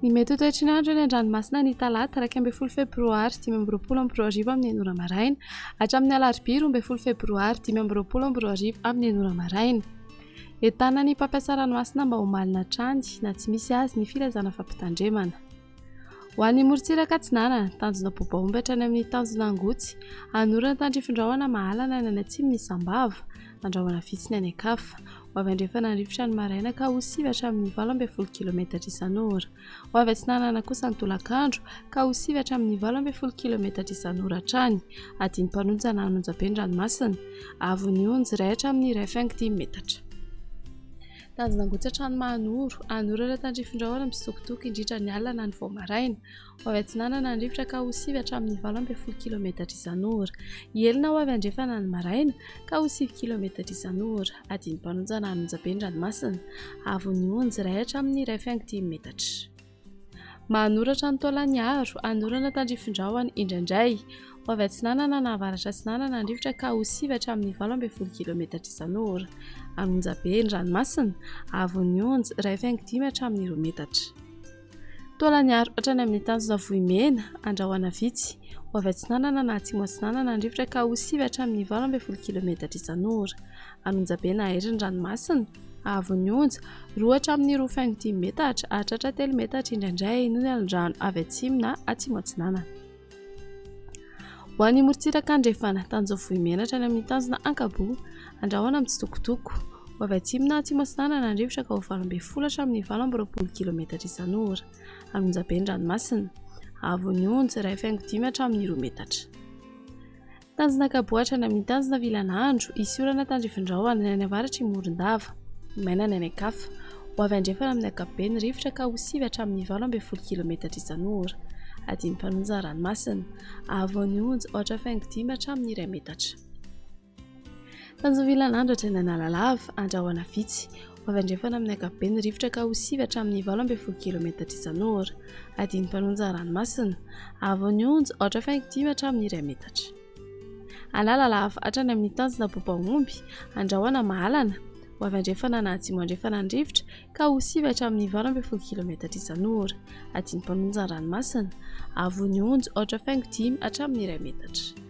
Ny mety ho toetry ny andro eny an-dranomasina ny talata 12 febroary 2024 amin'ny 9 maraina hatramin'ny alarobia 12 febroary 2024 amin'ny 9 maraina. Entana ny mpampiasa ranomasina mba ho malina trany na tsy misy azy ny filazana fampitandremana. Ho an'ny morontsiraka Atsinanana, tanjona bobaomby hatrany amin'ny tanjona angotsy, anorana tandrifindrahona mahalana ny any atsimo ny Sambava, andrahona vitsy ny any Ankafa. Ho avy andrefana andrivotra ny maraina ka ho 7 hatramin'ny 12 km isan'ora. Ho avy Atsinanana kosa ny tolakandro ka ho 7 hatramin'ny 12 km isan'ora hatrany. Adiny mpanonja na anonjabe ny ranomasina, avy ny onjy 1 hatramin'ny 1,5 metatra. Tanjona angotsy hatrany mahanoro, anorana tandrifindrahona misokotoko indritra ny alina na ny vao maraina. Ho avy Atsinanana andrivotra ka ho 7 hatramin'ny 12 km isan'ora. Elina ho avy andrefana ny maraina ka ho 7 km isan'ora. Adiny mpanonja na anonjabe ny ranomasina, avy ny onjy 1 hatramin'ny 1,5 metatra. Mahanoratra ny taolan'ny aro, anorana tandrifindrahona indraindray. Ho avy Atsinanana na avaratra Atsinanana andrivotra ka ho 7 hatramin'ny 12 km isan'ora. Anonjabe ny ranomasina, avy ny onjy 1,5 hatramin'ny 2 metatra. Taolan'ny aro hatrany amin'ny tanjona vohimena, andrahoana vitsy. Ho avy Atsinanana na atsimo Atsinanana andrivotra ka ho 7 hatramin'ny 12 km isan'ora. Anonjabe na aherin'ny ranomasina, avy ny onjy 2 hatramin'ny 2,5 metatra hatratra 3 metatra indraindray noho ny alin-drano avy atsimo na atsimo Atsinanana. Ho an'ny morontsiraka andrefana, tanjona vohimena hatrany amin'ny tanjona ankabo, andrahoana mitsitokotoko. Ho avy atsimo na atsimo Atsinanana andrivotra ka ho 12 hatramin'ny 12 km isan'ora. Anonjabe ny ranomasina, avy ny onjy 1,5 hatramin'ny 2 metatra. Tanjona ankabo hatrany amin'ny tanjona vilanandro, isy orana tandrifindrahona ny any avaratra i Morondava, maina ny any Ankafa. Ho avy andrefana amin'ny ankapobeny rivotra ka ho 7 hatramin'ny 12 km isan'ora. Adiny mpanonja ranomasina, avy ny onjy 8,5 hatramin'ny 1 metatra. Tanjona vilanandro hatrany Analalava, andrahoana vitsy. Ho avy andrefana amin'ny ankapobeny rivotra ka ho 7 hatramin'ny 12 km isan'ora. Adiny mpanonja ranomasina, avy ny onjy 8,5 hatramin'ny 1 metatra. Analalava hatrany amin'ny tanjona bobaomby, andrahoana mahalana. Ho avy andrefana na atsimo andrefana andrivotra ka ho 7 hatramin'ny 12 km isan'ora. Adiny mpanonja ranomasina, avy ny onjy 8,5 hatramin'ny 1 metatra.